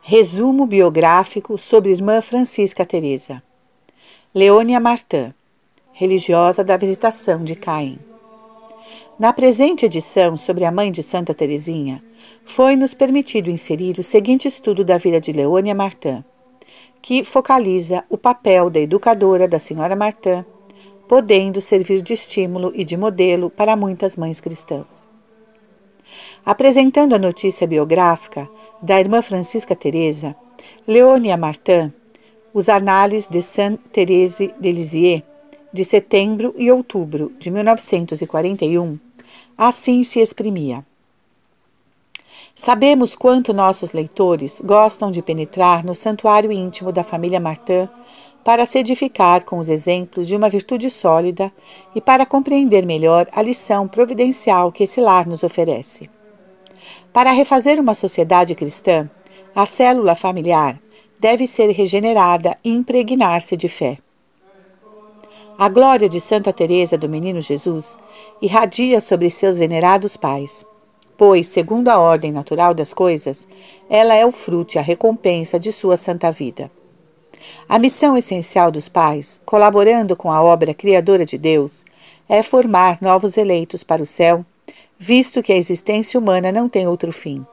Resumo biográfico sobre Irmã Francisca Teresa. Leônia Martin, religiosa da Visitação de Caim. Na presente edição sobre a mãe de Santa Teresinha, foi-nos permitido inserir o seguinte estudo da vida de Leônia Martin, que focaliza o papel da educadora da Senhora Martin, podendo servir de estímulo e de modelo para muitas mães cristãs. Apresentando a notícia biográfica da Irmã Francisca Teresa, Leônia Martin, os Annales de Sainte Thérèse de Lisieux, de setembro e outubro de 1941, assim se exprimia. Sabemos quanto nossos leitores gostam de penetrar no santuário íntimo da família Martin para se edificar com os exemplos de uma virtude sólida e para compreender melhor a lição providencial que esse lar nos oferece. Para refazer uma sociedade cristã, a célula familiar deve ser regenerada e impregnar-se de fé. A glória de Santa Teresa do Menino Jesus irradia sobre seus venerados pais, pois, segundo a ordem natural das coisas, ela é o fruto e a recompensa de sua santa vida. A missão essencial dos pais, colaborando com a obra criadora de Deus, é formar novos eleitos para o céu, visto que a existência humana não tem outro fim.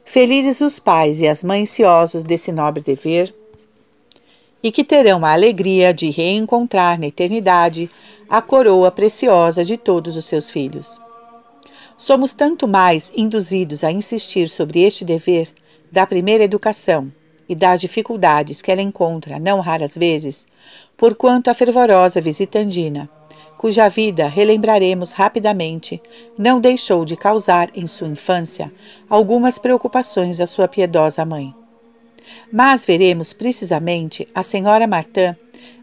Felizes os pais e as mães ciosos desse nobre dever, e que terão a alegria de reencontrar na eternidade a coroa preciosa de todos os seus filhos. Somos tanto mais induzidos a insistir sobre este dever da primeira educação e das dificuldades que ela encontra, não raras vezes, porquanto a fervorosa visitandina, cuja vida relembraremos rapidamente, não deixou de causar em sua infância algumas preocupações à sua piedosa mãe. Mas veremos precisamente a Senhora Martin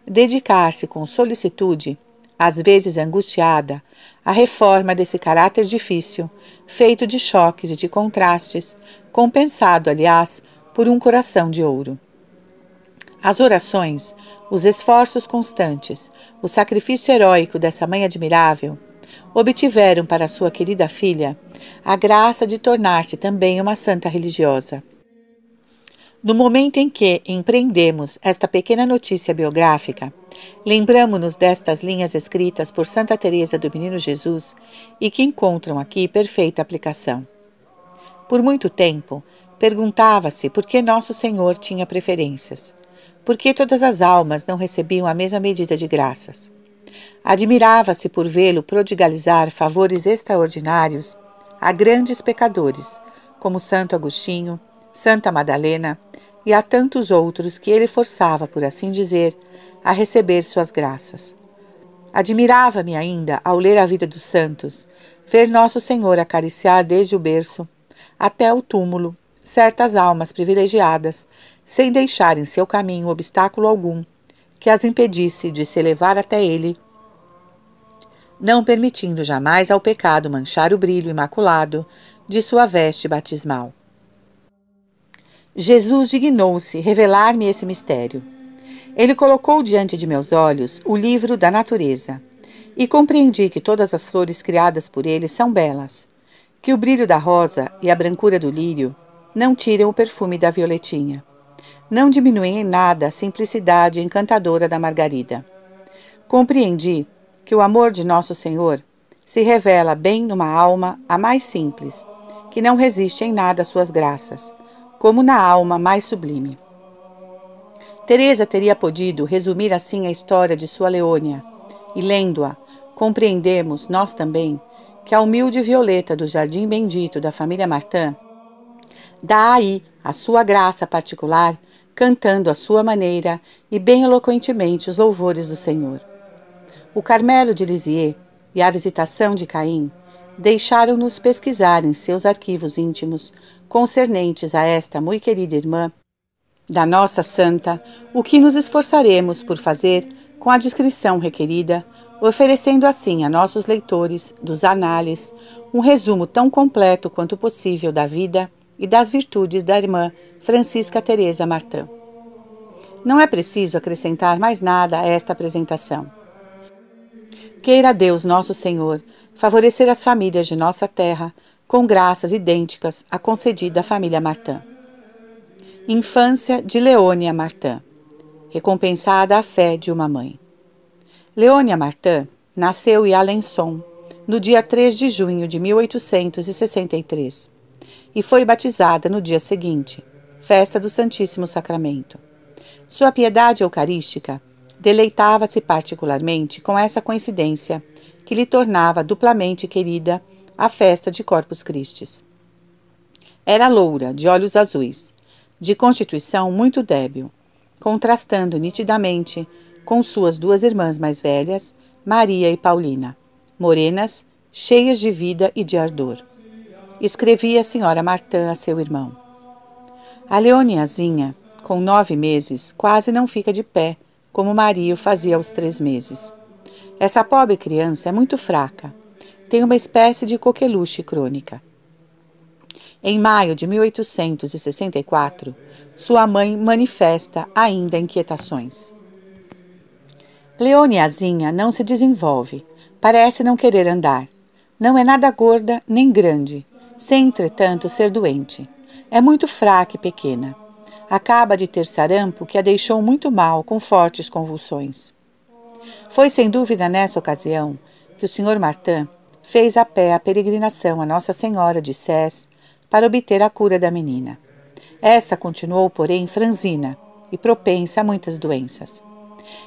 dedicar-se com solicitude, às vezes angustiada, à reforma desse caráter difícil, feito de choques e de contrastes, compensado, aliás, por um coração de ouro. As orações, os esforços constantes, o sacrifício heróico dessa mãe admirável, obtiveram para sua querida filha a graça de tornar-se também uma santa religiosa. No momento em que empreendemos esta pequena notícia biográfica, lembramo-nos destas linhas escritas por Santa Teresa do Menino Jesus e que encontram aqui perfeita aplicação. Por muito tempo, perguntava-se por que Nosso Senhor tinha preferências. Por que todas as almas não recebiam a mesma medida de graças? Admirava-se por vê-lo prodigalizar favores extraordinários a grandes pecadores, como Santo Agostinho, Santa Madalena e a tantos outros que ele forçava, por assim dizer, a receber suas graças. Admirava-me ainda, ao ler a vida dos santos, ver Nosso Senhor acariciar desde o berço até o túmulo certas almas privilegiadas, sem deixar em seu caminho obstáculo algum que as impedisse de se elevar até ele, não permitindo jamais ao pecado manchar o brilho imaculado de sua veste batismal. Jesus dignou-se revelar-me esse mistério. Ele colocou diante de meus olhos o livro da natureza, e compreendi que todas as flores criadas por ele são belas, que o brilho da rosa e a brancura do lírio não tiram o perfume da violetinha, não diminuem em nada a simplicidade encantadora da margarida. Compreendi que o amor de Nosso Senhor se revela bem numa alma a mais simples, que não resiste em nada às suas graças, como na alma mais sublime. Teresa teria podido resumir assim a história de sua Leônia, e lendo-a, compreendemos, nós também, que a humilde violeta do jardim bendito da família Martin dá aí a sua graça particular, cantando à sua maneira e bem eloquentemente os louvores do Senhor. O Carmelo de Lisieux e a Visitação de Caim deixaram-nos pesquisar em seus arquivos íntimos, concernentes a esta muito querida irmã da nossa santa, o que nos esforçaremos por fazer com a descrição requerida, oferecendo assim a nossos leitores dos Annales um resumo tão completo quanto possível da vida e das virtudes da irmã Francisca Teresa Martin. Não é preciso acrescentar mais nada a esta apresentação. Queira Deus Nosso Senhor favorecer as famílias de nossa terra com graças idênticas à concedida à família Martin. Infância de Leônia Martin, recompensada a fé de uma mãe. Leônia Martin nasceu em Alençon, no dia 3 de junho de 1863, e foi batizada no dia seguinte, festa do Santíssimo Sacramento. Sua piedade eucarística deleitava-se particularmente com essa coincidência que lhe tornava duplamente querida a festa de Corpus Christi. Era loura, de olhos azuis, de constituição muito débil, contrastando nitidamente com suas duas irmãs mais velhas, Maria e Paulina, morenas, cheias de vida e de ardor. Escrevia a senhora Martin a seu irmão: a Leoniazinha, com 9 meses, quase não fica de pé, como Maria o fazia aos 3 meses. Essa pobre criança é muito fraca, tem uma espécie de coqueluche crônica. Em maio de 1864, sua mãe manifesta ainda inquietações. Leoniazinha não se desenvolve, parece não querer andar. Não é nada gorda nem grande, sem entretanto ser doente. É muito fraca e pequena. Acaba de ter sarampo que a deixou muito mal, com fortes convulsões. Foi sem dúvida nessa ocasião que o Sr. Martin fez a pé a peregrinação a Nossa Senhora de Sés para obter a cura da menina. Essa continuou, porém, franzina e propensa a muitas doenças.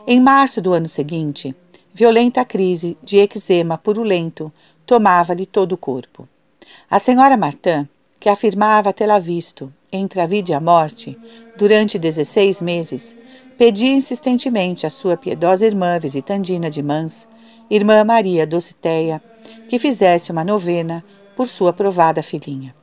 Em março do ano seguinte, violenta crise de eczema purulento tomava-lhe todo o corpo. A senhora Martin, que afirmava tê-la visto entre a vida e a morte durante 16 meses, pedia insistentemente à sua piedosa irmã visitandina de Mans, irmã Maria Docitéia, que fizesse uma novena por sua provada filhinha.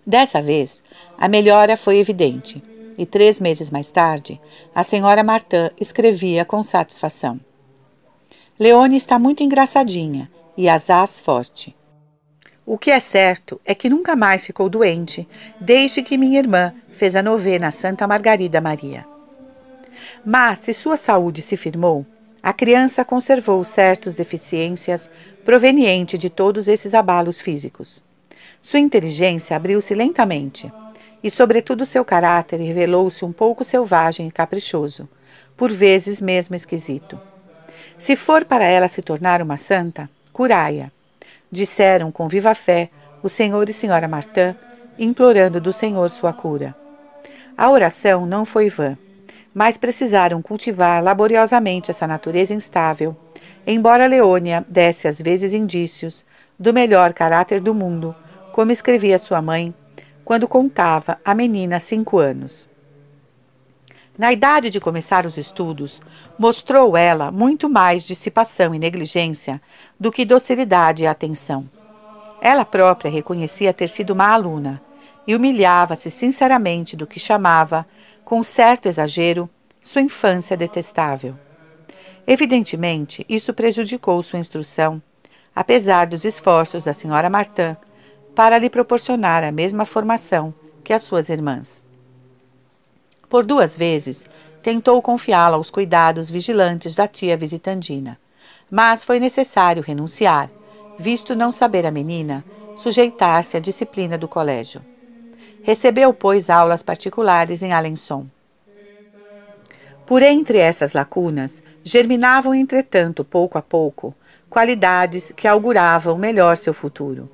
Dessa vez, a melhora foi evidente, e 3 meses mais tarde, a senhora Martin escrevia com satisfação: Leone está muito engraçadinha e asaz forte. O que é certo é que nunca mais ficou doente, desde que minha irmã fez a novena a Santa Margarida Maria. Mas, se sua saúde se firmou, a criança conservou certas deficiências provenientes de todos esses abalos físicos. Sua inteligência abriu-se lentamente, e sobretudo seu caráter revelou-se um pouco selvagem e caprichoso, por vezes mesmo esquisito. Se for para ela se tornar uma santa, curai-a, disseram com viva fé o senhor e senhora Martin, implorando do Senhor sua cura. A oração não foi vã, mas precisaram cultivar laboriosamente essa natureza instável, embora Leônia desse às vezes indícios do melhor caráter do mundo, como escrevia sua mãe, quando contava a menina 5 anos. Na idade de começar os estudos, mostrou ela muito mais dissipação e negligência do que docilidade e atenção. Ela própria reconhecia ter sido má aluna e humilhava-se sinceramente do que chamava, com certo exagero, sua infância detestável. Evidentemente, isso prejudicou sua instrução, apesar dos esforços da senhora Martin para lhe proporcionar a mesma formação que as suas irmãs. Por 2 vezes, tentou confiá-la aos cuidados vigilantes da tia visitandina, mas foi necessário renunciar, visto não saber a menina sujeitar-se à disciplina do colégio. Recebeu, pois, aulas particulares em Alençon. Por entre essas lacunas, germinavam, entretanto, pouco a pouco, qualidades que auguravam melhor seu futuro.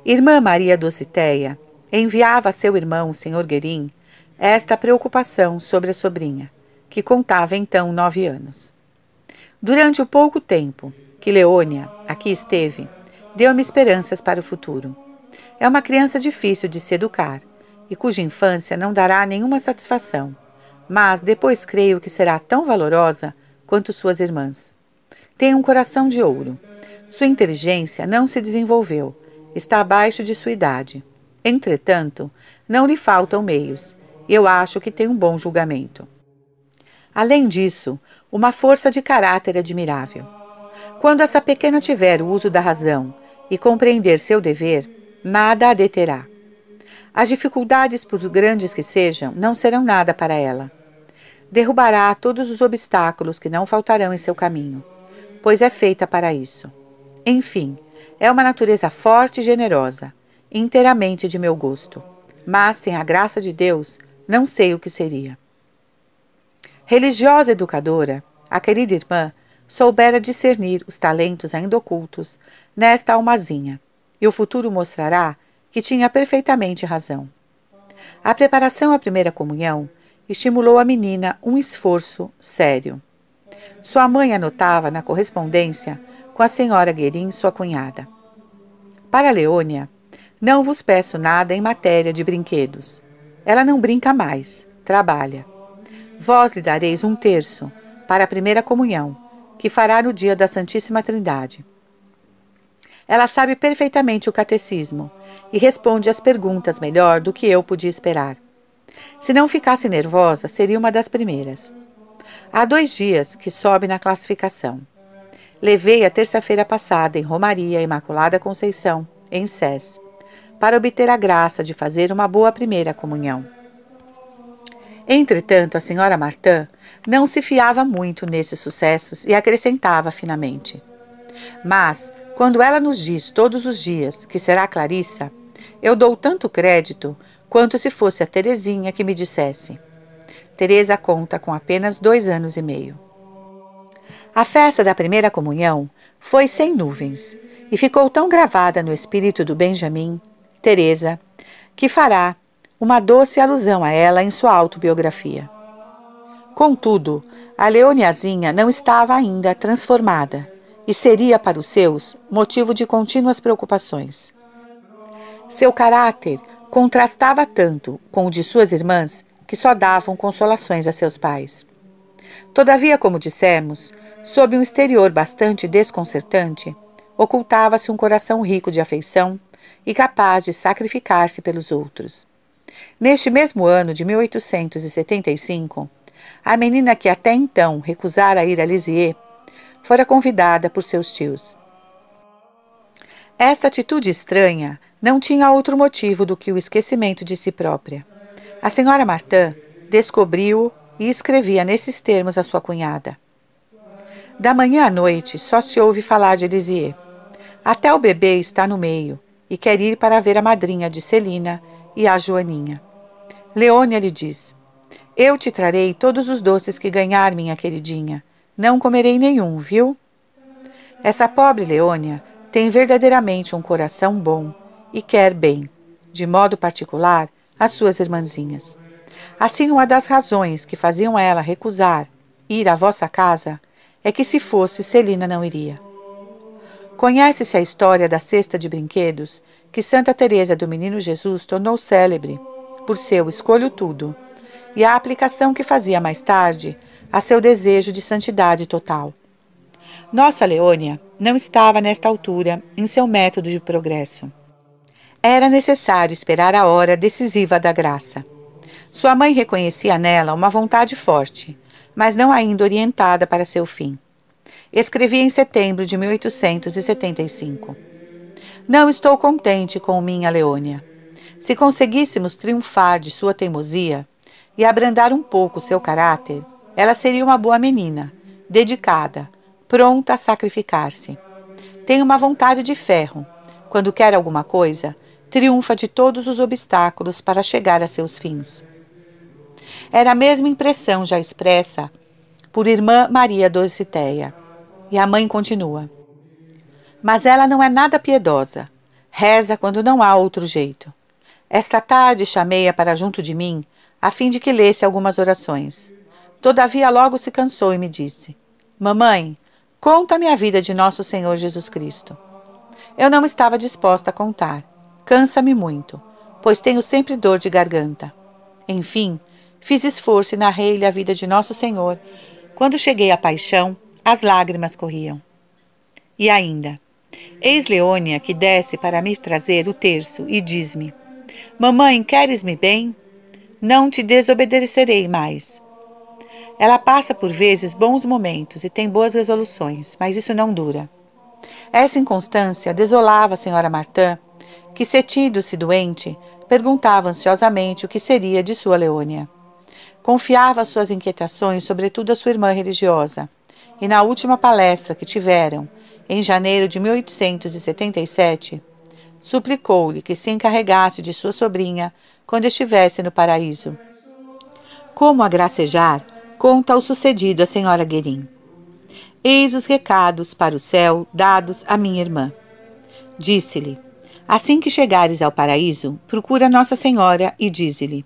Irmã Maria Docitéia enviava a seu irmão, o Sr. Guerin, esta preocupação sobre a sobrinha, que contava então 9 anos. Durante o pouco tempo que Leônia aqui esteve, deu-me esperanças para o futuro. É uma criança difícil de se educar e cuja infância não dará nenhuma satisfação, mas depois creio que será tão valorosa quanto suas irmãs. Tem um coração de ouro. Sua inteligência não se desenvolveu, está abaixo de sua idade. Entretanto, não lhe faltam meios. Eu acho que tem um bom julgamento. Além disso, uma força de caráter admirável. Quando essa pequena tiver o uso da razão e compreender seu dever, nada a deterá. As dificuldades, por grandes que sejam, não serão nada para ela. Derrubará todos os obstáculos que não faltarão em seu caminho, pois é feita para isso. Enfim, é uma natureza forte e generosa, inteiramente de meu gosto. Mas, sem a graça de Deus, não sei o que seria. Religiosa educadora, a querida irmã soubera discernir os talentos ainda ocultos nesta almazinha, e o futuro mostrará que tinha perfeitamente razão. A preparação à primeira comunhão estimulou a menina um esforço sério. Sua mãe anotava na correspondência com a senhora Guerin, sua cunhada. Para Leônia, não vos peço nada em matéria de brinquedos. Ela não brinca mais, trabalha. Vós lhe dareis 1/3 para a primeira comunhão, que fará no dia da Santíssima Trindade. Ela sabe perfeitamente o catecismo e responde às perguntas melhor do que eu podia esperar. Se não ficasse nervosa, seria uma das primeiras. Há 2 dias que sobe na classificação. Levei a terça-feira passada em Romaria Imaculada Conceição, em Sés, para obter a graça de fazer uma boa primeira comunhão. Entretanto, a senhora Martin não se fiava muito nesses sucessos e acrescentava finamente: mas, quando ela nos diz todos os dias que será Clarissa, eu dou tanto crédito quanto se fosse a Terezinha que me dissesse. Teresa conta com apenas 2 anos e meio. A festa da primeira comunhão foi sem nuvens e ficou tão gravada no espírito do Benjamin, Teresa, que fará uma doce alusão a ela em sua autobiografia. Contudo, a Leoniazinha não estava ainda transformada e seria para os seus motivo de contínuas preocupações. Seu caráter contrastava tanto com o de suas irmãs que só davam consolações a seus pais. Todavia, como dissemos, sob um exterior bastante desconcertante, ocultava-se um coração rico de afeição e capaz de sacrificar-se pelos outros. Neste mesmo ano de 1875, a menina que até então recusara ir a Lisieux fora convidada por seus tios. Esta atitude estranha não tinha outro motivo do que o esquecimento de si própria. A senhora Martin descobriu-o e escrevia nesses termos à sua cunhada: da manhã à noite só se ouve falar de Lisieux. Até o bebê está no meio e quer ir para ver a madrinha de Celina e a Joaninha. Leônia lhe diz: eu te trarei todos os doces que ganhar, minha queridinha. Não comerei nenhum, viu? Essa pobre Leônia tem verdadeiramente um coração bom e quer bem, de modo particular, as suas irmãzinhas. Assim, uma das razões que faziam ela recusar ir à vossa casa é que, se fosse, Celina não iria. Conhece-se a história da cesta de brinquedos que Santa Teresa do Menino Jesus tornou célebre por seu escolho tudo e a aplicação que fazia mais tarde a seu desejo de santidade total. Nossa Leônia não estava nesta altura em seu método de progresso. Era necessário esperar a hora decisiva da graça. Sua mãe reconhecia nela uma vontade forte, mas não ainda orientada para seu fim. Escrevia em setembro de 1875. Não estou contente com minha Leônia. Se conseguíssemos triunfar de sua teimosia e abrandar um pouco seu caráter, ela seria uma boa menina, dedicada, pronta a sacrificar-se. Tem uma vontade de ferro. Quando quer alguma coisa, triunfa de todos os obstáculos para chegar a seus fins. Era a mesma impressão já expressa por irmã Maria Dositeia. E a mãe continua: mas ela não é nada piedosa. Reza quando não há outro jeito. Esta tarde chamei-a para junto de mim, a fim de que lesse algumas orações. Todavia logo se cansou e me disse: mamãe, conta-me a vida de nosso Senhor Jesus Cristo. Eu não estava disposta a contar. Cansa-me muito, pois tenho sempre dor de garganta. Enfim, fiz esforço e narrei-lhe a vida de nosso Senhor. Quando cheguei à paixão, as lágrimas corriam. E ainda, eis Leônia que desce para me trazer o terço e diz-me: mamãe, queres-me bem? Não te desobedecerei mais. Ela passa por vezes bons momentos e tem boas resoluções, mas isso não dura. Essa inconstância desolava a senhora Martin, que, sentindo-se doente, perguntava ansiosamente o que seria de sua Leônia. Confiava suas inquietações sobretudo à sua irmã religiosa, e na última palestra que tiveram, em janeiro de 1877, suplicou-lhe que se encarregasse de sua sobrinha quando estivesse no paraíso. Como a gracejar, conta o sucedido à senhora Guerin. Eis os recados para o céu dados à minha irmã. Disse-lhe: assim que chegares ao paraíso, procura Nossa Senhora e dize-lhe: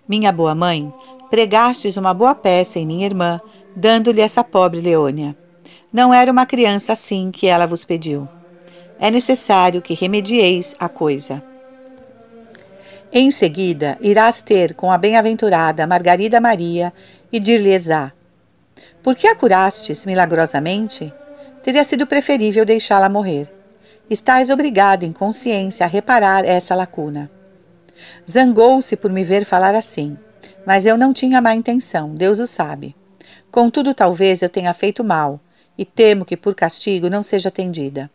minha boa mãe, pregastes uma boa peça em minha irmã, dando-lhe essa pobre Leônia. Não era uma criança assim que ela vos pediu. É necessário que remedieis a coisa. Em seguida, irás ter com a bem-aventurada Margarida Maria e dir-lhes-á: por que a curastes milagrosamente? Teria sido preferível deixá-la morrer. Estais obrigada em consciência a reparar essa lacuna. Zangou-se por me ver falar assim, mas eu não tinha má intenção, Deus o sabe. Contudo, talvez eu tenha feito mal, e temo que por castigo não seja atendida.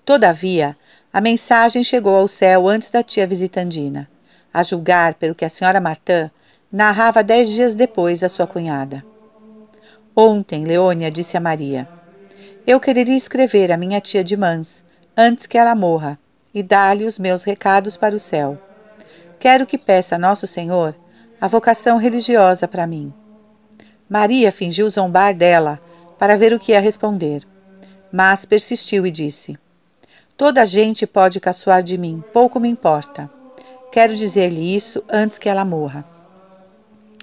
Todavia, a mensagem chegou ao céu antes da tia Visitandina, a julgar pelo que a senhora Martin narrava 10 dias depois à sua cunhada. Ontem, Leônia disse a Maria: eu quereria escrever à minha tia de Mans, antes que ela morra, e dar-lhe os meus recados para o céu. Quero que peça a Nosso Senhor a vocação religiosa para mim. Maria fingiu zombar dela para ver o que ia responder, mas persistiu e disse: toda a gente pode caçoar de mim, pouco me importa. Quero dizer-lhe isso antes que ela morra.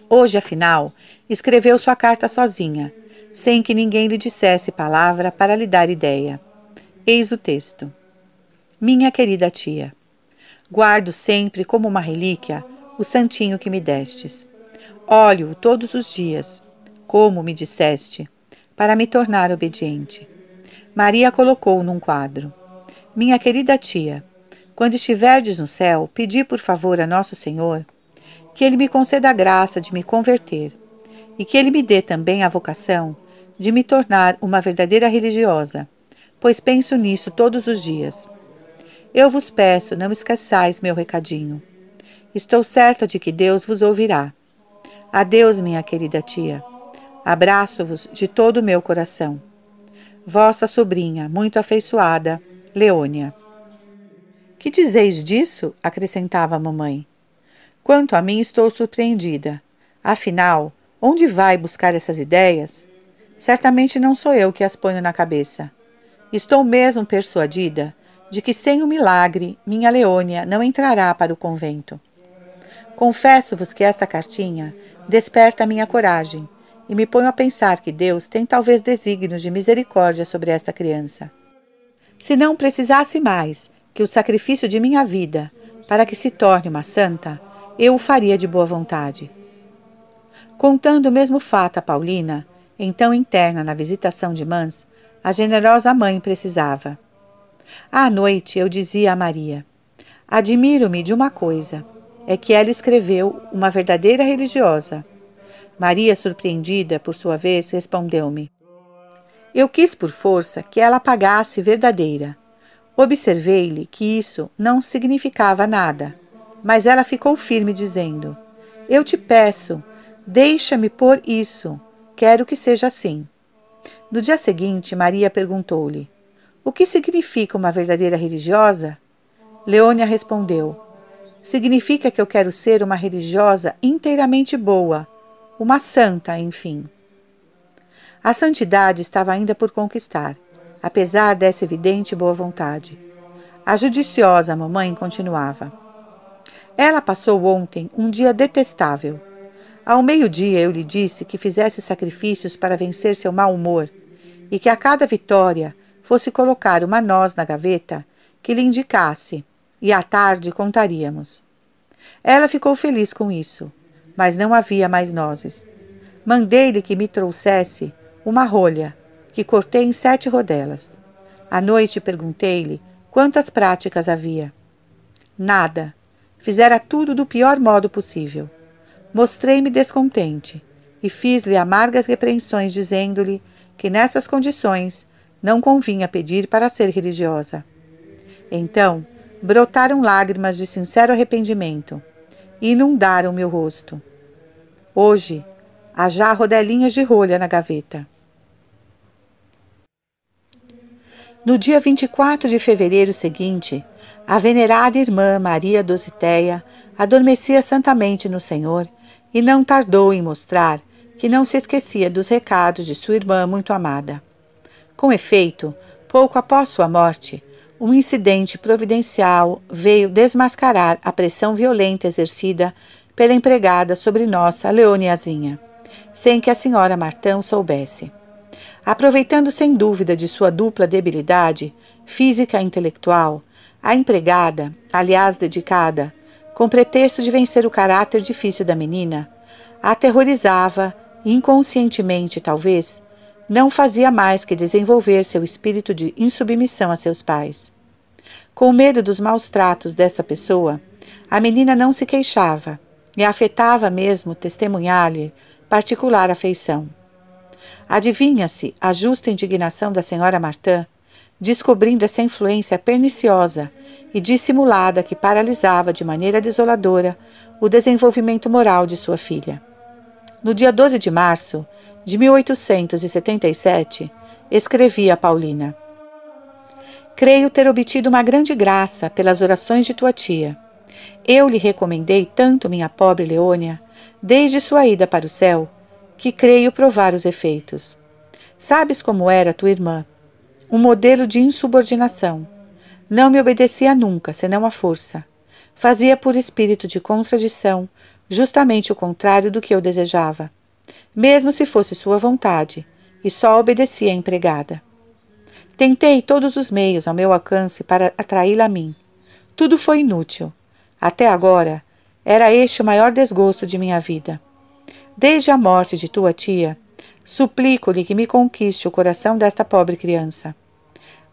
Hoje, afinal, escreveu sua carta sozinha, sem que ninguém lhe dissesse palavra para lhe dar ideia. Eis o texto. Minha querida tia, guardo sempre como uma relíquia o santinho que me destes. Olho-o todos os dias, como me disseste, para me tornar obediente. Maria colocou num quadro. Minha querida tia, quando estiverdes no céu, pedi por favor a Nosso Senhor que Ele me conceda a graça de me converter e que Ele me dê também a vocação de me tornar uma verdadeira religiosa, pois penso nisso todos os dias. Eu vos peço, não esqueçais meu recadinho. Estou certa de que Deus vos ouvirá. Adeus, minha querida tia. Abraço-vos de todo o meu coração. Vossa sobrinha, muito afeiçoada, Leônia. Que dizeis disso? Acrescentava a mamãe. Quanto a mim, estou surpreendida. Afinal, onde vai buscar essas ideias? Certamente não sou eu que as ponho na cabeça. Estou mesmo persuadida de que sem o milagre, minha Leônia não entrará para o convento. Confesso-vos que essa cartinha desperta a minha coragem e me ponho a pensar que Deus tem talvez desígnios de misericórdia sobre esta criança. Se não precisasse mais que o sacrifício de minha vida para que se torne uma santa, eu o faria de boa vontade. Contando o mesmo fato a Paulina, então interna na visitação de Mans, a generosa mãe precisava. À noite eu dizia a Maria: admiro-me de uma coisa, é que ela escreveu uma verdadeira religiosa. Maria, surpreendida, por sua vez, respondeu-me: eu quis por força que ela pagasse verdadeira. Observei-lhe que isso não significava nada, mas ela ficou firme, dizendo: eu te peço, deixa-me pôr isso, quero que seja assim. No dia seguinte, Maria perguntou-lhe: o que significa uma verdadeira religiosa? Leônia respondeu: significa que eu quero ser uma religiosa inteiramente boa, uma santa, enfim. A santidade estava ainda por conquistar, apesar dessa evidente boa vontade. A judiciosa mamãe continuava: ela passou ontem um dia detestável. Ao meio-dia eu lhe disse que fizesse sacrifícios para vencer seu mau humor e que a cada vitória fosse colocar uma noz na gaveta que lhe indicasse, e à tarde contaríamos. Ela ficou feliz com isso, mas não havia mais nozes. Mandei-lhe que me trouxesse uma rolha, que cortei em 7 rodelas. À noite perguntei-lhe quantas práticas havia. Nada. Fizera tudo do pior modo possível. Mostrei-me descontente e fiz-lhe amargas repreensões, dizendo-lhe que nessas condições não convinha pedir para ser religiosa. Então, brotaram lágrimas de sincero arrependimento e inundaram meu rosto. Hoje, há já rodelinhas de rolha na gaveta. No dia 24 de fevereiro seguinte, a venerada irmã Maria Dositeia adormecia santamente no Senhor e não tardou em mostrar que não se esquecia dos recados de sua irmã muito amada. Com efeito, pouco após sua morte, um incidente providencial veio desmascarar a pressão violenta exercida pela empregada sobre nossa Leoniazinha, sem que a senhora Martã soubesse. Aproveitando sem dúvida de sua dupla debilidade, física e intelectual, a empregada, aliás dedicada, com pretexto de vencer o caráter difícil da menina, a aterrorizava e, inconscientemente talvez, não fazia mais que desenvolver seu espírito de insubmissão a seus pais. Com medo dos maus tratos dessa pessoa, a menina não se queixava e afetava mesmo testemunhar-lhe particular afeição. Adivinha-se a justa indignação da senhora Martã, descobrindo essa influência perniciosa e dissimulada que paralisava de maneira desoladora o desenvolvimento moral de sua filha. No dia 12 de março de 1877, escrevia a Paulina: creio ter obtido uma grande graça pelas orações de tua tia. Eu lhe recomendei tanto minha pobre Leônia, desde sua ida para o céu, que creio provar os efeitos. Sabes como era tua irmã, um modelo de insubordinação. Não me obedecia nunca, senão à força. Fazia por espírito de contradição, justamente o contrário do que eu desejava, mesmo se fosse sua vontade, e só obedecia à empregada. Tentei todos os meios ao meu alcance para atraí-la a mim. Tudo foi inútil. Até agora, era este o maior desgosto de minha vida. Desde a morte de tua tia, suplico-lhe que me conquiste o coração desta pobre criança.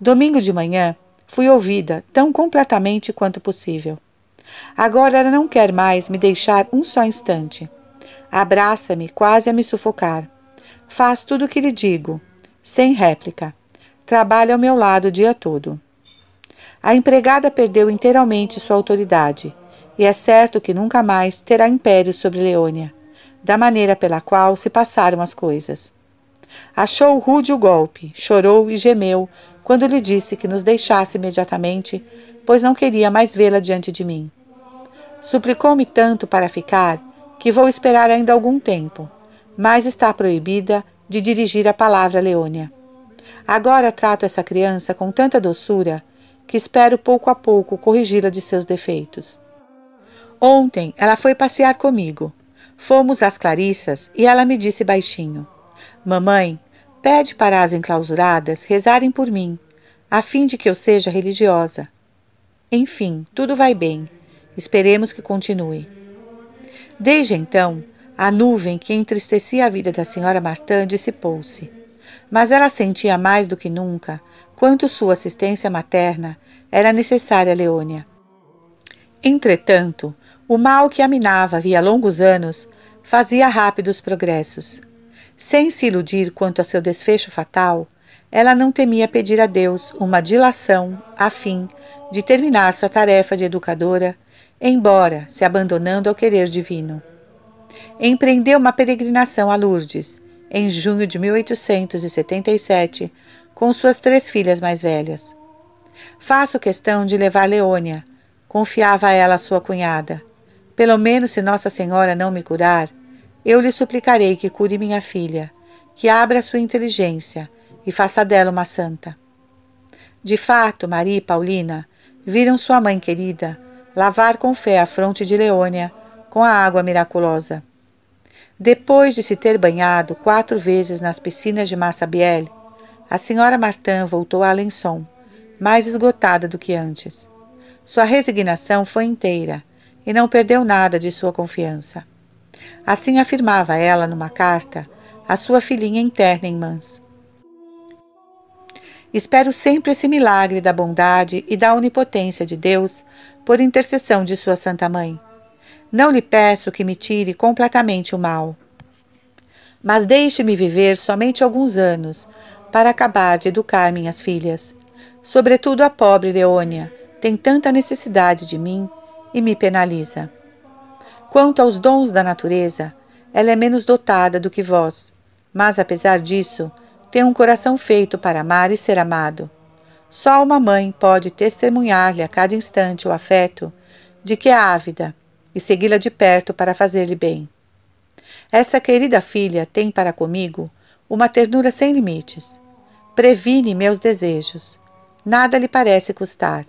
Domingo de manhã, fui ouvida tão completamente quanto possível. Agora ela não quer mais me deixar um só instante. Abraça-me quase a me sufocar. Faz tudo o que lhe digo, sem réplica. Trabalha ao meu lado o dia todo. A empregada perdeu inteiramente sua autoridade, e é certo que nunca mais terá império sobre Leônia, da maneira pela qual se passaram as coisas. Achou rude o golpe, chorou e gemeu quando lhe disse que nos deixasse imediatamente, pois não queria mais vê-la diante de mim. Suplicou-me tanto para ficar que vou esperar ainda algum tempo, mas está proibida de dirigir a palavra a Leônia. Agora trato essa criança com tanta doçura que espero pouco a pouco corrigi-la de seus defeitos. Ontem ela foi passear comigo. Fomos às Clarissas e ela me disse baixinho: mamãe, pede para as enclausuradas rezarem por mim, a fim de que eu seja religiosa. Enfim, tudo vai bem. Esperemos que continue. Desde então, a nuvem que entristecia a vida da senhora Martã dissipou-se, mas ela sentia mais do que nunca quanto sua assistência materna era necessária a Leônia. Entretanto, o mal que a minava havia longos anos fazia rápidos progressos. Sem se iludir quanto a seu desfecho fatal, ela não temia pedir a Deus uma dilação a fim de terminar sua tarefa de educadora, embora se abandonando ao querer divino. Empreendeu uma peregrinação a Lourdes, em junho de 1877, com suas 3 filhas mais velhas. Faço questão de levar Leônia, confiava a ela a sua cunhada. Pelo menos, se Nossa Senhora não me curar, eu lhe suplicarei que cure minha filha, que abra sua inteligência e faça dela uma santa. De fato, Maria e Paulina viram sua mãe querida lavar com fé a fronte de Leônia com a água miraculosa. Depois de se ter banhado 4 vezes nas piscinas de Massabielle, a senhora Martã voltou a Alençon, mais esgotada do que antes. Sua resignação foi inteira e não perdeu nada de sua confiança. Assim afirmava ela numa carta a sua filhinha interna em Mans. Espero sempre esse milagre da bondade e da onipotência de Deus por intercessão de sua Santa Mãe. Não lhe peço que me tire completamente o mal, mas deixe-me viver somente alguns anos para acabar de educar minhas filhas. Sobretudo a pobre Leônia tem tanta necessidade de mim e me penaliza. Quanto aos dons da natureza, ela é menos dotada do que vós, mas apesar disso, tem um coração feito para amar e ser amado. Só uma mãe pode testemunhar-lhe a cada instante o afeto de que é ávida e segui-la de perto para fazer-lhe bem. Essa querida filha tem para comigo uma ternura sem limites. Previne meus desejos. Nada lhe parece custar.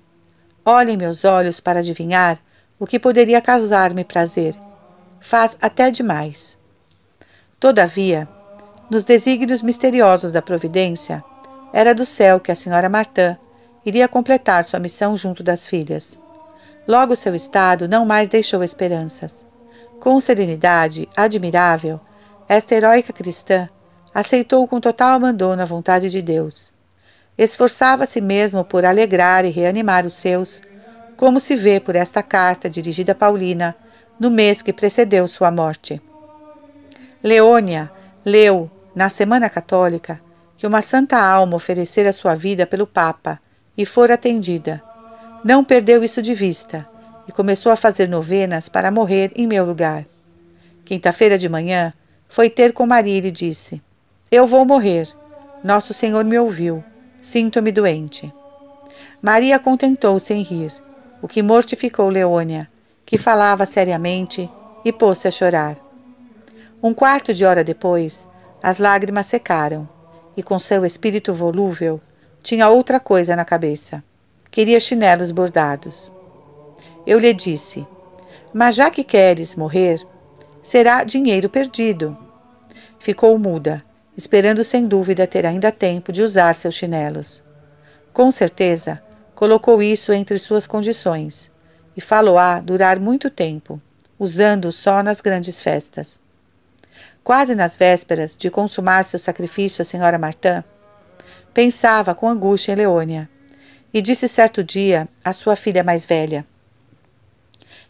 Olha em meus olhos para adivinhar o que poderia causar-me prazer. Faz até demais. Todavia, nos desígnios misteriosos da providência, era do céu que a senhora Martin iria completar sua missão junto das filhas. Logo seu estado não mais deixou esperanças. Com serenidade admirável, esta heróica cristã aceitou com total abandono a vontade de Deus. Esforçava-se mesmo por alegrar e reanimar os seus, como se vê por esta carta dirigida a Paulina no mês que precedeu sua morte. Leônia leu, na Semana Católica, que uma santa alma oferecera sua vida pelo Papa e fora atendida. Não perdeu isso de vista e começou a fazer novenas para morrer em meu lugar. Quinta-feira de manhã, foi ter com Maria e lhe disse: Eu vou morrer. Nosso Senhor me ouviu. Sinto-me doente. Maria contentou-se em rir, o que mortificou Leônia, que falava seriamente, e pôs-se a chorar. Um quarto de hora depois, as lágrimas secaram, e com seu espírito volúvel, tinha outra coisa na cabeça. Queria chinelos bordados. Eu lhe disse: Mas já que queres morrer, será dinheiro perdido. Ficou muda, esperando sem dúvida ter ainda tempo de usar seus chinelos. Com certeza, colocou isso entre suas condições, e fá-lo-á durar muito tempo, usando-o só nas grandes festas. Quase nas vésperas de consumar seu sacrifício à senhora Martin, pensava com angústia em Leônia, e disse certo dia à sua filha mais velha: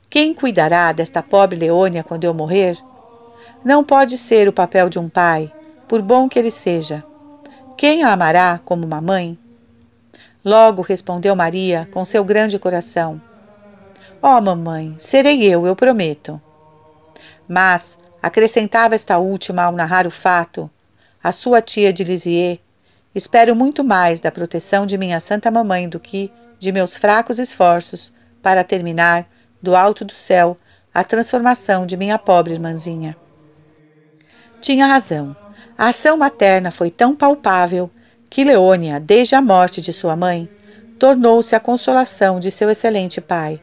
Quem cuidará desta pobre Leônia quando eu morrer? Não pode ser o papel de um pai, por bom que ele seja. Quem a amará como uma mãe? Logo respondeu Maria com seu grande coração: Ó, mamãe, serei eu prometo. Mas, acrescentava esta última ao narrar o fato, a sua tia de Lisieux: Espero muito mais da proteção de minha santa mamãe do que de meus fracos esforços para terminar, do alto do céu, a transformação de minha pobre irmãzinha. Tinha razão. A ação materna foi tão palpável que Leônia, desde a morte de sua mãe, tornou-se a consolação de seu excelente pai.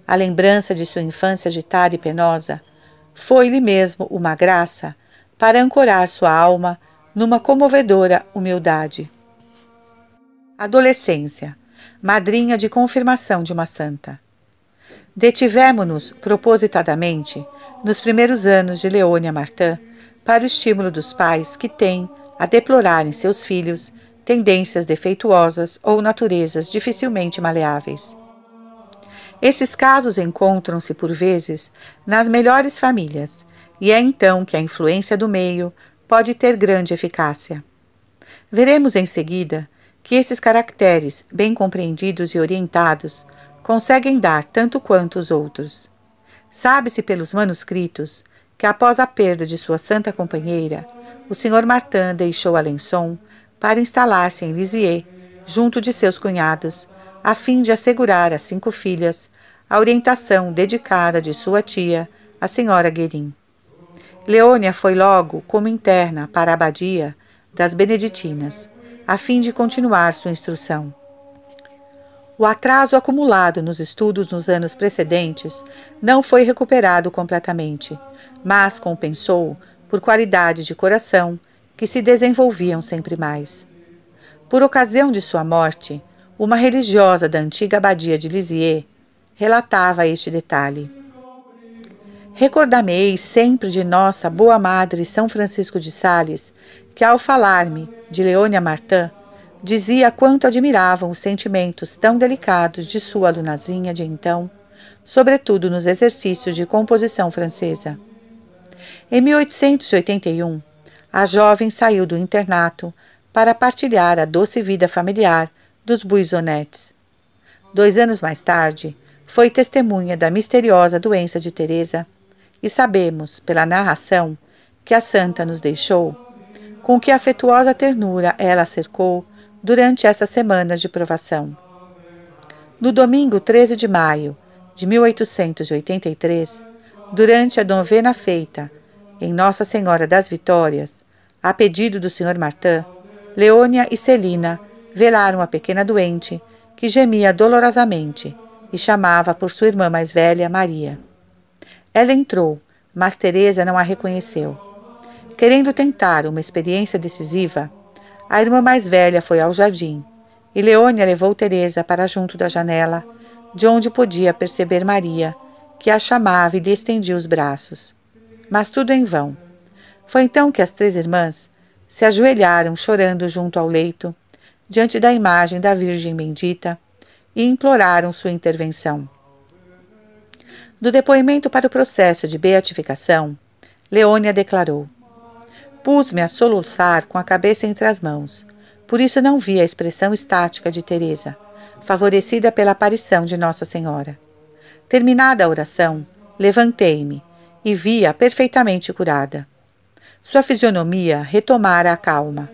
A lembrança de sua infância agitada e penosa foi-lhe mesmo uma graça para ancorar sua alma numa comovedora humildade. Adolescência, madrinha de confirmação de uma santa. Detivemo-nos propositadamente, nos primeiros anos de Leônia Martin, para o estímulo dos pais que têm a deplorar em seus filhos tendências defeituosas ou naturezas dificilmente maleáveis. Esses casos encontram-se, por vezes, nas melhores famílias, e é então que a influência do meio pode ter grande eficácia. Veremos em seguida que esses caracteres, bem compreendidos e orientados, conseguem dar tanto quanto os outros. Sabe-se pelos manuscritos que, após a perda de sua santa companheira, o Sr. Martin deixou Alençon para instalar-se em Lisieux, junto de seus cunhados, a fim de assegurar às 5 filhas a orientação dedicada de sua tia, a senhora Guérin. Leônia foi logo como interna para a abadia das Beneditinas, a fim de continuar sua instrução. O atraso acumulado nos estudos nos anos precedentes não foi recuperado completamente, mas compensou por qualidades de coração que se desenvolviam sempre mais. Por ocasião de sua morte, uma religiosa da antiga abadia de Lisieux relatava este detalhe: Recordar-me-ei sempre de nossa boa madre São Francisco de Sales, que ao falar-me de Leônia Martin, dizia quanto admiravam os sentimentos tão delicados de sua alunazinha de então, sobretudo nos exercícios de composição francesa. Em 1881, a jovem saiu do internato para partilhar a doce vida familiar dos Buissonets. 2 anos mais tarde, foi testemunha da misteriosa doença de Teresa, e sabemos, pela narração, que a santa nos deixou, com que afetuosa ternura ela a cercou durante essas semanas de provação. No domingo 13 de maio de 1883, durante a novena feita em Nossa Senhora das Vitórias, a pedido do Sr. Martin, Leônia e Celina velaram a pequena doente, que gemia dolorosamente, e chamava por sua irmã mais velha, Maria. Ela entrou, mas Teresa não a reconheceu. Querendo tentar uma experiência decisiva, a irmã mais velha foi ao jardim, e Leônia levou Teresa para junto da janela, de onde podia perceber Maria, que a chamava e lhe estendia os braços. Mas tudo em vão. Foi então que as três irmãs se ajoelharam chorando junto ao leito, diante da imagem da Virgem Bendita, e imploraram sua intervenção. Do depoimento para o processo de beatificação, Leônia declarou: "Pus-me a soluçar com a cabeça entre as mãos, por isso não vi a expressão estática de Teresa, favorecida pela aparição de Nossa Senhora. Terminada a oração, levantei-me e vi-a perfeitamente curada. Sua fisionomia retomara a calma,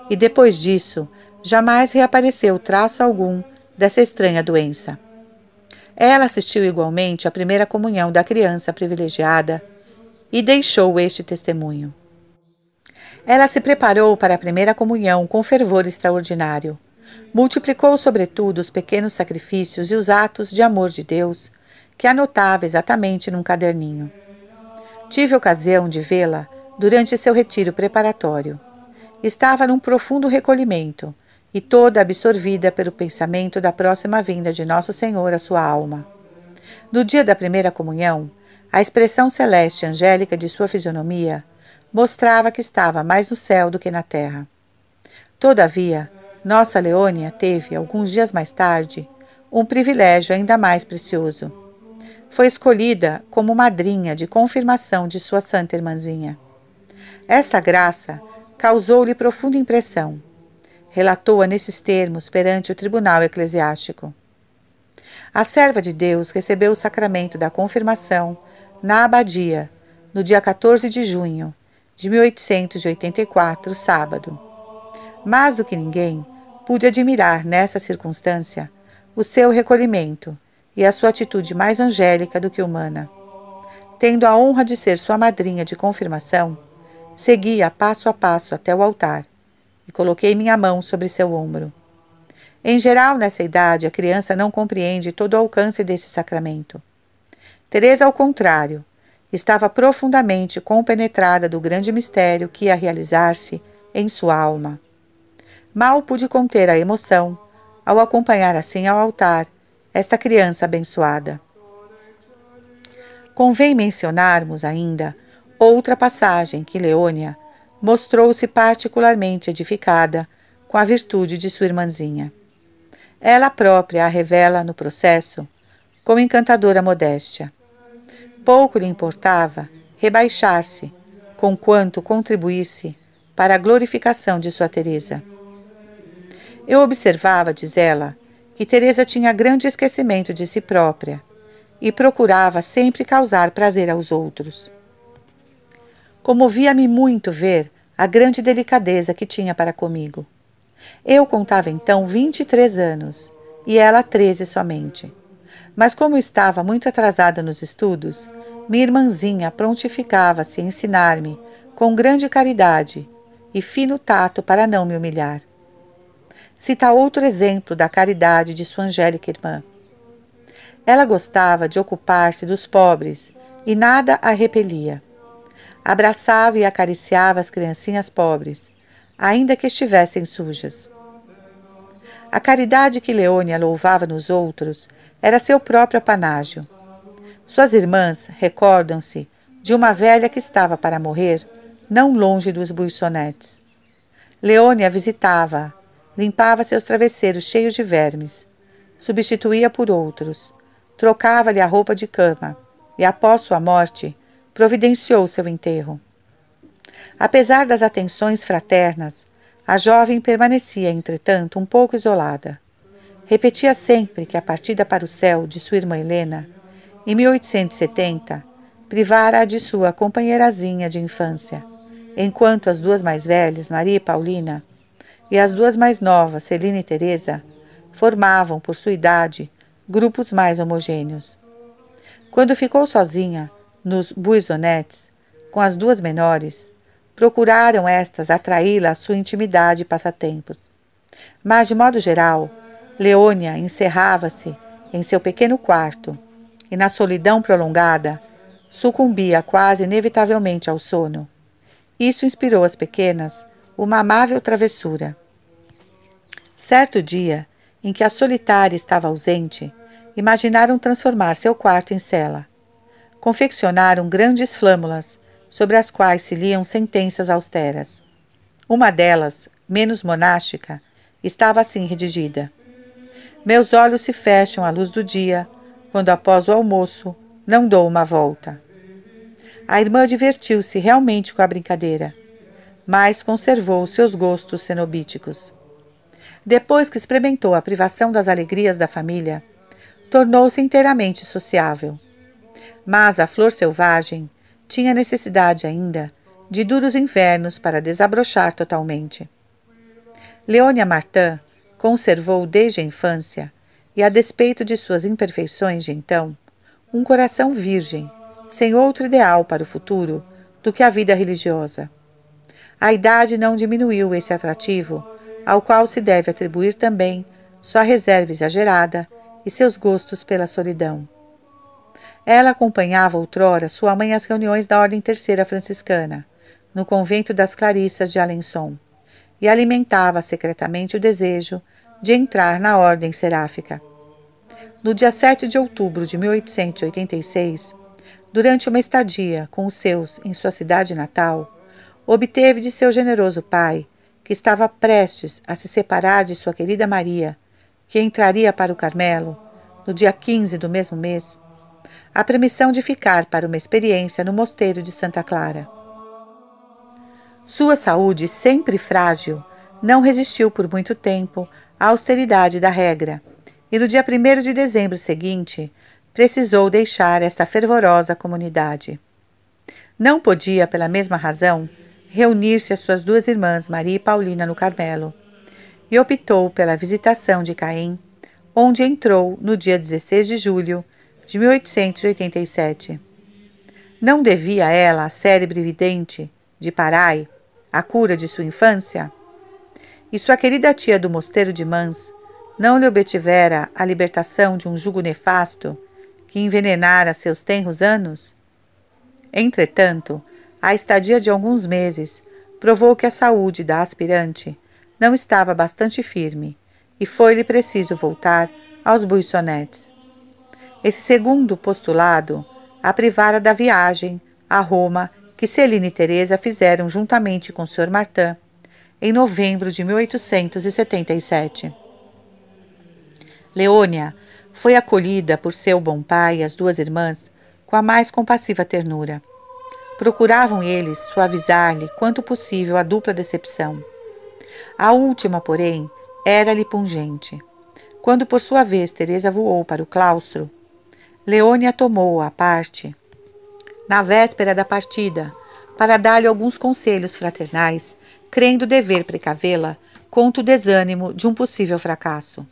e depois disso, jamais reapareceu traço algum dessa estranha doença. Ela assistiu igualmente à primeira comunhão da criança privilegiada e deixou este testemunho. Ela se preparou para a primeira comunhão com fervor extraordinário. Multiplicou, sobretudo, os pequenos sacrifícios e os atos de amor de Deus, que anotava exatamente num caderninho. Tive ocasião de vê-la durante seu retiro preparatório. Estava num profundo recolhimento e toda absorvida pelo pensamento da próxima vinda de Nosso Senhor à sua alma. No dia da primeira comunhão, a expressão celeste e angélica de sua fisionomia mostrava que estava mais no céu do que na terra. Todavia, nossa Leônia teve, alguns dias mais tarde, um privilégio ainda mais precioso. Foi escolhida como madrinha de confirmação de sua santa irmãzinha. Esta graça causou-lhe profunda impressão. Relatou-a nesses termos perante o tribunal eclesiástico. A serva de Deus recebeu o sacramento da confirmação na abadia, no dia 14 de junho de 1884, sábado. Mais do que ninguém, pude admirar nessa circunstância o seu recolhimento e a sua atitude mais angélica do que humana. Tendo a honra de ser sua madrinha de confirmação, segui-a passo a passo até o altar e coloquei minha mão sobre seu ombro. Em geral, nessa idade, a criança não compreende todo o alcance desse sacramento. Teresa, ao contrário, estava profundamente compenetrada do grande mistério que ia realizar-se em sua alma. Mal pude conter a emoção ao acompanhar assim ao altar esta criança abençoada. Convém mencionarmos ainda outra passagem que Leônia mostrou-se particularmente edificada com a virtude de sua irmãzinha. Ela própria a revela no processo com encantadora modéstia. Pouco lhe importava rebaixar-se, conquanto contribuísse para a glorificação de sua Teresa. Eu observava, diz ela, que Teresa tinha grande esquecimento de si própria e procurava sempre causar prazer aos outros. Comovia-me muito ver a grande delicadeza que tinha para comigo. Eu contava então 23 anos e ela 13 somente. Mas como estava muito atrasada nos estudos, minha irmãzinha prontificava-se a ensinar-me com grande caridade e fino tato para não me humilhar. Cita outro exemplo da caridade de sua angélica irmã. Ela gostava de ocupar-se dos pobres e nada a repelia. Abraçava e acariciava as criancinhas pobres, ainda que estivessem sujas. A caridade que Leônia louvava nos outros era seu próprio apanágio. Suas irmãs recordam-se de uma velha que estava para morrer, não longe dos Buissonettes. Leônia visitava-a, limpava seus travesseiros cheios de vermes, substituía por outros, trocava-lhe a roupa de cama e, após sua morte, providenciou seu enterro. Apesar das atenções fraternas, a jovem permanecia, entretanto, um pouco isolada. Repetia sempre que a partida para o céu de sua irmã Helena, em 1870, privara-a de sua companheirazinha de infância, enquanto as duas mais velhas, Maria e Paulina, e as duas mais novas, Celina e Teresa, formavam, por sua idade, grupos mais homogêneos. Quando ficou sozinha nos Buissonets, com as duas menores, procuraram estas atraí-la à sua intimidade e passatempos. Mas, de modo geral, Leônia encerrava-se em seu pequeno quarto e, na solidão prolongada, sucumbia quase inevitavelmente ao sono. Isso inspirou às pequenas uma amável travessura. Certo dia, em que a solitária estava ausente, imaginaram transformar seu quarto em cela. Confeccionaram grandes flâmulas, sobre as quais se liam sentenças austeras. Uma delas, menos monástica, estava assim redigida: Meus olhos se fecham à luz do dia, quando após o almoço não dou uma volta. A irmã divertiu-se realmente com a brincadeira, mas conservou seus gostos cenobíticos. Depois que experimentou a privação das alegrias da família, tornou-se inteiramente sociável. Mas a flor selvagem tinha necessidade ainda de duros invernos para desabrochar totalmente. Leônia Martin conservou desde a infância, e a despeito de suas imperfeições de então, um coração virgem, sem outro ideal para o futuro do que a vida religiosa. A idade não diminuiu esse atrativo, ao qual se deve atribuir também sua reserva exagerada e seus gostos pela solidão. Ela acompanhava outrora sua mãe às reuniões da Ordem Terceira Franciscana, no convento das Clarissas de Alençon, e alimentava secretamente o desejo de entrar na Ordem Seráfica. No dia 7 de outubro de 1886, durante uma estadia com os seus em sua cidade natal, obteve de seu generoso pai, que estava prestes a se separar de sua querida Maria, que entraria para o Carmelo, no dia 15 do mesmo mês, a permissão de ficar para uma experiência no mosteiro de Santa Clara. Sua saúde, sempre frágil, não resistiu por muito tempo à austeridade da regra, e no dia 1º de dezembro seguinte, precisou deixar esta fervorosa comunidade. Não podia, pela mesma razão, reunir-se às suas duas irmãs, Maria e Paulina, no Carmelo, e optou pela visitação de Caen, onde entrou no dia 16 de julho de 1887. Não devia ela à célebre vidente de Paray a cura de sua infância? E sua querida tia do mosteiro de Mans não lhe obtivera a libertação de um jugo nefasto que envenenara seus tenros anos? Entretanto, a estadia de alguns meses provou que a saúde da aspirante não estava bastante firme e foi-lhe preciso voltar aos Buissonets. Esse segundo postulado a privara da viagem a Roma que Céline e Teresa fizeram juntamente com o Sr. Martin em novembro de 1877. Leônia foi acolhida por seu bom pai e as duas irmãs com a mais compassiva ternura. Procuravam eles suavizar-lhe quanto possível a dupla decepção. A última, porém, era-lhe pungente. Quando, por sua vez, Teresa voou para o claustro, Leônia tomou-a à parte, na véspera da partida, para dar-lhe alguns conselhos fraternais, crendo dever precavê-la contra o desânimo de um possível fracasso.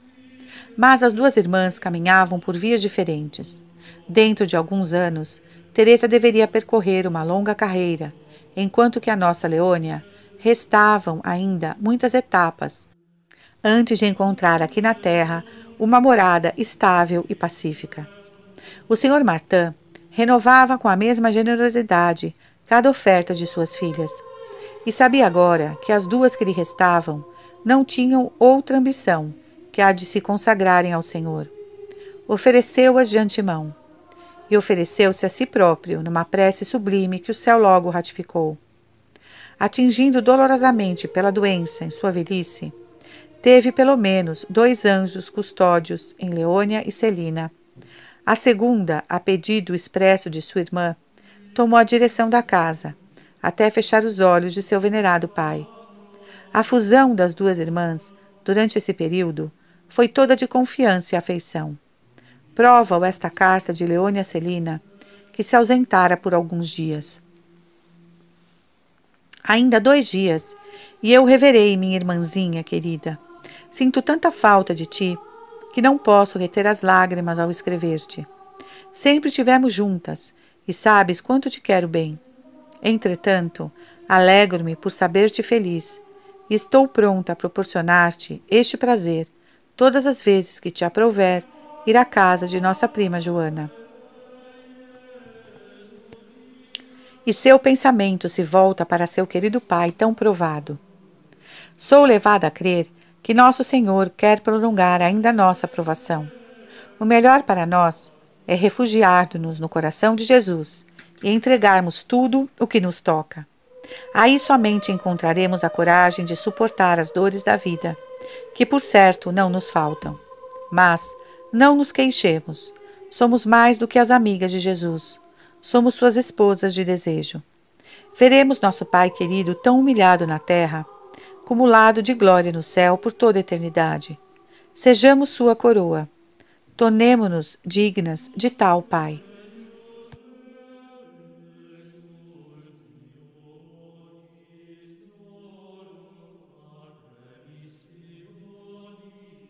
Mas as duas irmãs caminhavam por vias diferentes. Dentro de alguns anos, Teresa deveria percorrer uma longa carreira, enquanto que a nossa Leônia restavam ainda muitas etapas, antes de encontrar aqui na terra uma morada estável e pacífica. O Sr. Martin renovava com a mesma generosidade cada oferta de suas filhas, e sabia agora que as duas que lhe restavam não tinham outra ambição que a de se consagrarem ao Senhor. Ofereceu-as de antemão, e ofereceu-se a si próprio numa prece sublime que o céu logo ratificou. Atingindo dolorosamente pela doença em sua velhice, teve pelo menos 2 anjos custódios em Leônia e Celina. A segunda, a pedido expresso de sua irmã, tomou a direção da casa, até fechar os olhos de seu venerado pai. A fusão das duas irmãs, durante esse período, foi toda de confiança e afeição. Prova-o esta carta de Leônia a Celina, que se ausentara por alguns dias. Ainda 2 dias, e eu reverei, minha irmãzinha querida. Sinto tanta falta de ti, que não posso reter as lágrimas ao escrever-te. Sempre estivemos juntas, e sabes quanto te quero bem. Entretanto, alegro-me por saber-te feliz, e estou pronta a proporcionar-te este prazer, todas as vezes que te aprouver ir à casa de nossa prima Joana. E seu pensamento se volta para seu querido pai tão provado. Sou levada a crer que nosso Senhor quer prolongar ainda a nossa provação. O melhor para nós é refugiar-nos no coração de Jesus e entregarmos tudo o que nos toca. Aí somente encontraremos a coragem de suportar as dores da vida, que por certo não nos faltam. Mas não nos queixemos. Somos mais do que as amigas de Jesus. Somos suas esposas de desejo. Veremos nosso Pai querido tão humilhado na terra, cumulado de glória no céu por toda a eternidade. Sejamos sua coroa. Tornemo-nos dignas de tal Pai.